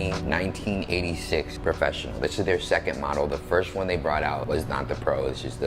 Kemei 1986 Professional. This is their second model. The first one they brought out was not the Pro. This is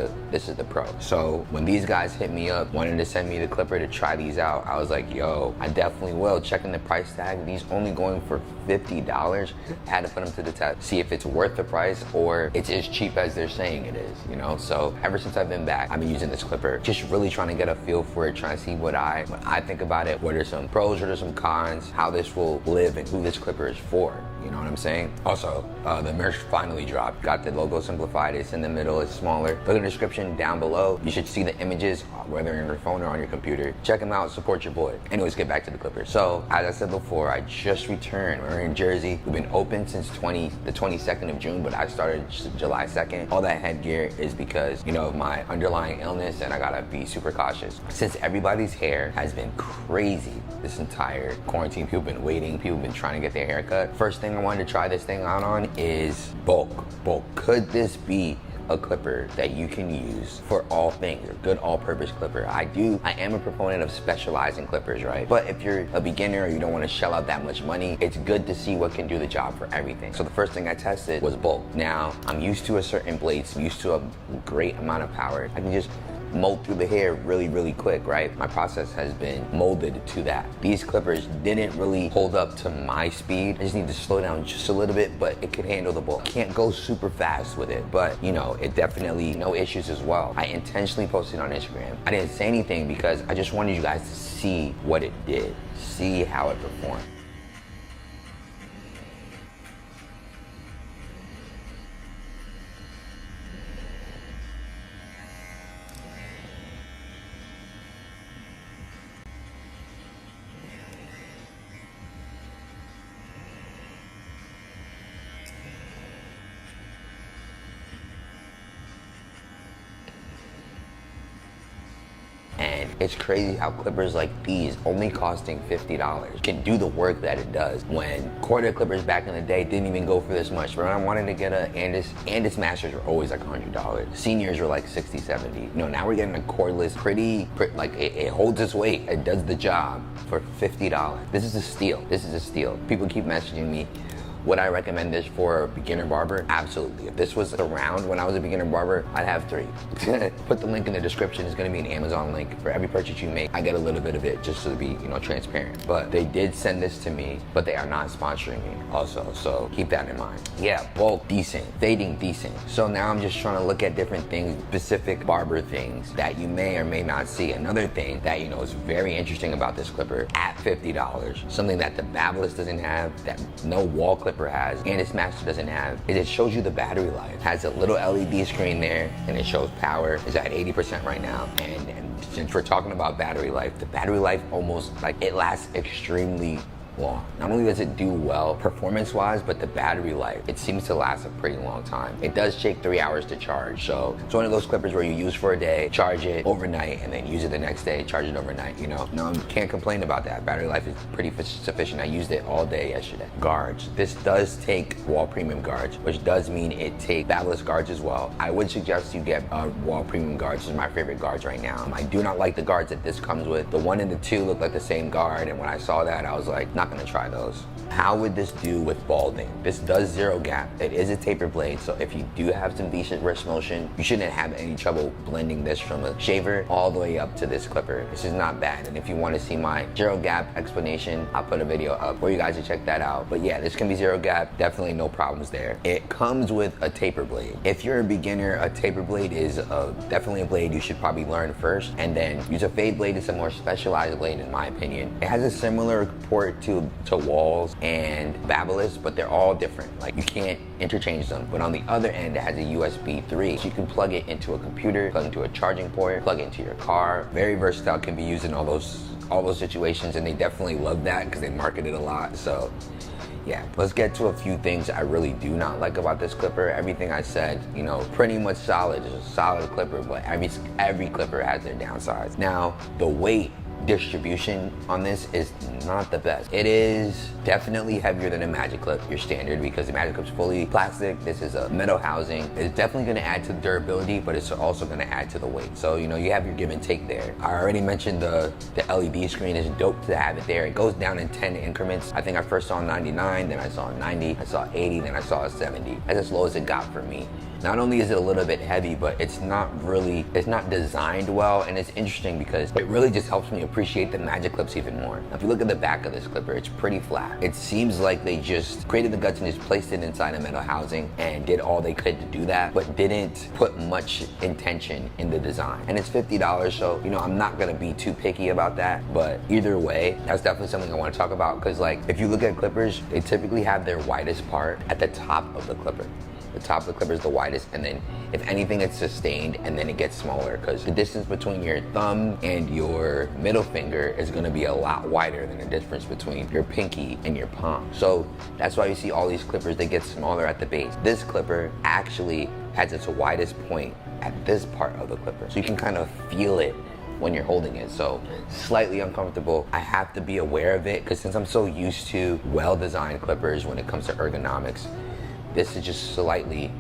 the Pro. So when these guys hit me up, wanted to send me the clipper to try these out, I was like, yo, I definitely will. Checking the price tag, these only going for $50. I had to put them to the test, see if it's worth the price or it's as cheap as they're saying it is, you know? So ever since I've been back, I've been using this clipper, just really trying to get a feel for it, trying to see what I think about it, what are some pros, what are some cons, how this will live and who this clipper is for. You know what I'm saying? Also, the merch finally dropped. Got the logo simplified. It's in the middle. It's smaller. Look in the description down below. You should see the images, whether in your phone or on your computer. Check them out. Support your boy. Anyways, get back to the clipper. So, as I said before, I just returned. We're in Jersey. We've been open since the 22nd of June, but I started July 2nd. All that headgear is because, you know, of my underlying illness, and I gotta be super cautious. Since everybody's hair has been crazy this entire quarantine, people have been waiting, people have been trying to get their hair cut. First thing I wanted to try this thing out on is bulk. Could this be a clipper that you can use for all things, a good all-purpose clipper? I am a proponent of specializing clippers, right? But if you're a beginner or you don't want to shell out that much money, it's good to see what can do the job for everything. So the first thing I tested was bulk. Now, I'm used to a certain blade, so I'm used to a great amount of power. I can just mold through the hair really quick, right? My process has been molded to that. These clippers didn't really hold up to my speed. I just need to slow down just a little bit, but it could handle the bulk. Can't go super fast with it, but you know, it definitely, no issues as well. I intentionally posted on Instagram. I didn't say anything because I just wanted you guys to see what it did, see how it performed. And it's crazy how clippers like these, only costing $50, can do the work that it does. When corded clippers back in the day didn't even go for this much. When I wanted to get a Andis Masters were always like $100. Seniors were like 60, 70. You know, now we're getting a cordless, pretty like it holds its weight. It does the job for $50. This is a steal. This is a steal. People keep messaging me, would I recommend this for a beginner barber? Absolutely. If this was around when I was a beginner barber, I'd have 3. Put the link in the description. It's gonna be an Amazon link. For every purchase you make, I get a little bit of it just to be, you know, transparent. But they did send this to me, but they are not sponsoring me also, so keep that in mind. Yeah, bulk decent, fading decent. So now I'm just trying to look at different things, specific barber things that you may or may not see. Another thing that, you know, is very interesting about this clipper at $50, something that the Barbers doesn't have, that no wall clipper has, and its master doesn't have, is it shows you the battery life. It has a little LED screen there, and it shows power is at 80% right now. And since we're talking about battery life, the battery life almost, like, it lasts extremely long. Not only does it do well performance-wise, but the battery life, it seems to last a pretty long time. It does take 3 hours to charge, so it's one of those clippers where you use for a day, charge it overnight, and then use it the next day, charge it overnight, you know? No, you can't complain about that. Battery life is pretty sufficient. I used it all day yesterday. Guards. This does take wall premium guards, which does mean it takes babless guards as well. I would suggest you get wall premium guards. This is my favorite guards right now. I do not like the guards that this comes with. The 1 and the 2 look like the same guard, and when I saw that, I was like, not gonna try those. How would this do with balding? This does zero gap. It is a taper blade, so if you do have some decent wrist motion, you shouldn't have any trouble blending this from a shaver all the way up to this clipper. This is not bad, and if you want to see my zero gap explanation, I'll put a video up for you guys to check that out. But yeah, this can be zero gap, definitely no problems there. It comes with a taper blade. If you're a beginner, a taper blade is definitely a blade you should probably learn first, and then use a fade blade. It's a more specialized blade in my opinion. It has a similar port to walls and Barbers, but they're all different. Like, you can't interchange them. But on the other end, it has a USB 3, so you can plug it into a computer, plug into a charging port, plug it into your car. Very versatile, can be used in all those situations, and they definitely love that because they market it a lot. So yeah, let's get to a few things I really do not like about this clipper. Everything I said, you know, pretty much solid. It's a solid clipper, but every clipper has their downsides. Now, the weight distribution on this is not the best. It is definitely heavier than a Magic Clip, your standard, because the Magic Clip's fully plastic. This is a metal housing. It's definitely gonna add to the durability, but it's also gonna add to the weight. So, you know, you have your give and take there. I already mentioned the LED screen is dope to have it there. It goes down in 10 increments. I think I first saw 99, then I saw 90, I saw 80, then I saw a 70. That's as low as it got for me. Not only is it a little bit heavy, but it's not designed well, and it's interesting because it really just helps me appreciate the Magic Clips even more. Now, if you look at the back of this clipper, it's pretty flat. It seems like they just created the guts and just placed it inside a metal housing and did all they could to do that, but didn't put much intention in the design. And it's $50, so, you know, I'm not gonna be too picky about that, but either way, that's definitely something I wanna talk about, because like, if you look at clippers, they typically have their widest part at the top of the clipper. The top of the clipper is the widest, and then if anything, it's sustained, and then it gets smaller, because the distance between your thumb and your middle finger is gonna be a lot wider than the difference between your pinky and your palm. So that's why you see all these clippers, they get smaller at the base. This clipper actually has its widest point at this part of the clipper. So you can kind of feel it when you're holding it. So slightly uncomfortable. I have to be aware of it, because since I'm so used to well-designed clippers when it comes to ergonomics, this is just slightly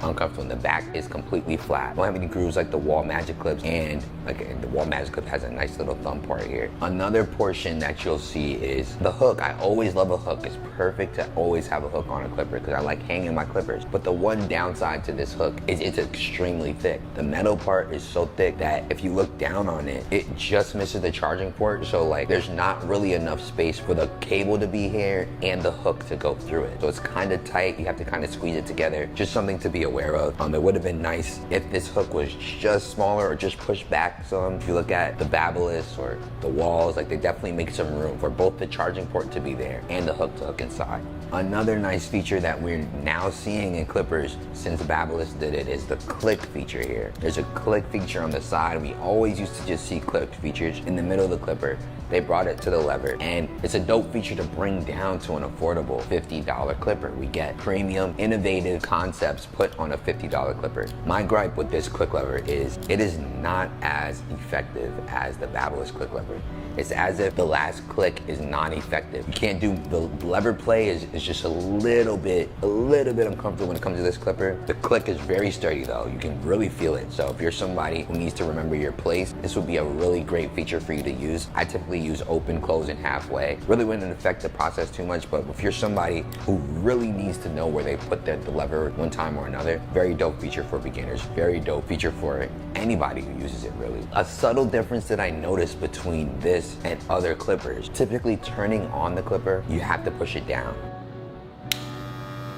uncomfortable, and the back is completely flat. Don't have any grooves like the wall Magic Clips, and like the wall Magic Clip has a nice little thumb part here. Another portion that you'll see is the hook. I always love a hook. It's perfect to always have a hook on a clipper because I like hanging my clippers. But the one downside to this hook is it's extremely thick. The metal part is so thick that if you look down on it, it just misses the charging port. So like there's not really enough space for the cable to be here and the hook to go through it. So it's kind of tight. You have to kind of squeeze it together. Just something to be aware of. It would have been nice if this hook was just smaller or just pushed back some. If you look at the Barbers or the walls, like they definitely make some room for both the charging port to be there and the hook to hook inside. Another nice feature that we're now seeing in clippers since Barbers did it is the click feature here. There's a click feature on the side. We always used to just see click features in the middle of the clipper. They brought it to the lever, and it's a dope feature to bring down to an affordable $50 clipper. We get premium, innovative concepts put on a $50 clipper. My gripe with this click lever is it is not as effective as the Barbers click lever. It's as if the last click is non-effective. You can't do, the lever play is just a little bit uncomfortable when it comes to this clipper. The click is very sturdy though. You can really feel it. So if you're somebody who needs to remember your place, this would be a really great feature for you to use. I typically use open, close, and halfway. Really wouldn't affect the process too much, but if you're somebody who really needs to know where they put the lever one time or another, very dope feature for beginners. Very dope feature for anybody who uses it really. A subtle difference that I noticed between this and other clippers, typically turning on the clipper, you have to push it down.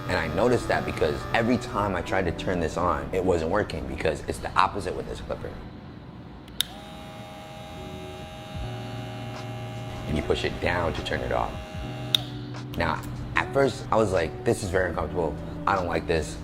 And I noticed that because every time I tried to turn this on, it wasn't working because it's the opposite with this clipper. And you push it down to turn it off. Now, at first I was like, this is very uncomfortable. I don't like this.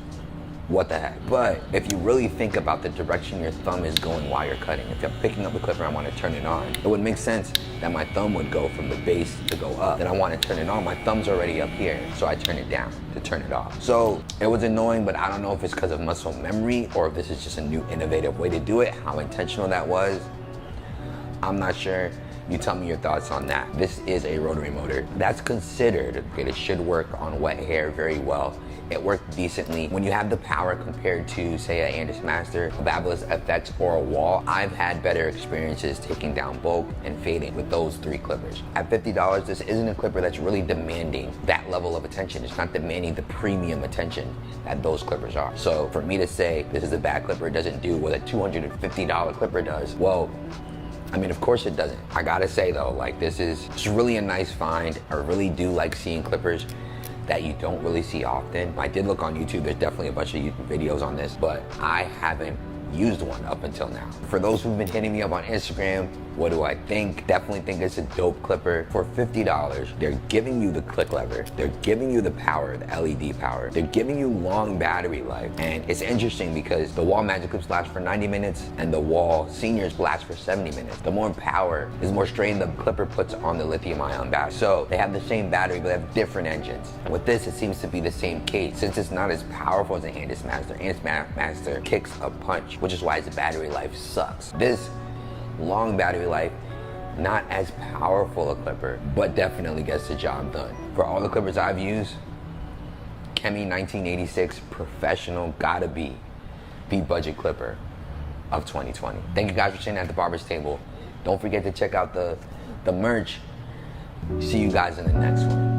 What the heck? But if you really think about the direction your thumb is going while you're cutting, if I'm picking up the clipper and I want to turn it on, it would make sense that my thumb would go from the base to go up. Then I want to turn it on, my thumb's already up here, so I turn it down to turn it off. So it was annoying, but I don't know if it's because of muscle memory or if this is just a new innovative way to do it, how intentional that was. I'm not sure. You tell me your thoughts on that. This is a rotary motor that's considered, okay, it should work on wet hair very well. It worked decently. When you have the power compared to, say, an Andis Master, a Barbers FX, or a wall, I've had better experiences taking down bulk and fading with those three clippers. At $50, this isn't a clipper that's really demanding that level of attention. It's not demanding the premium attention that those clippers are. So for me to say this is a bad clipper, it doesn't do what a $250 clipper does, well, I mean, of course it doesn't. I gotta say though, like it's really a nice find. I really do like seeing clippers that you don't really see often. I did look on YouTube, there's definitely a bunch of YouTube videos on this, but I haven't used one up until now. For those who've been hitting me up on Instagram, what do I think? Definitely think it's a dope clipper. For $50, they're giving you the click lever, they're giving you the power, the LED power, they're giving you long battery life. And it's interesting because the wall Magic Clips last for 90 minutes and the wall seniors last for 70 minutes. The more power, the more strain the clipper puts on the lithium ion battery. So they have the same battery, but they have different engines. And with this, it seems to be the same case. Since it's not as powerful as an Andis Master, Andis Master kicks a punch, which is why its battery life sucks. This long battery life Not as powerful a clipper, but definitely gets the job done. For all the clippers I've used, Kemei 1986 professional gotta be the budget clipper of 2020. Thank you guys for sitting at the barber's table. Don't forget to check out the merch. See you guys in the next one.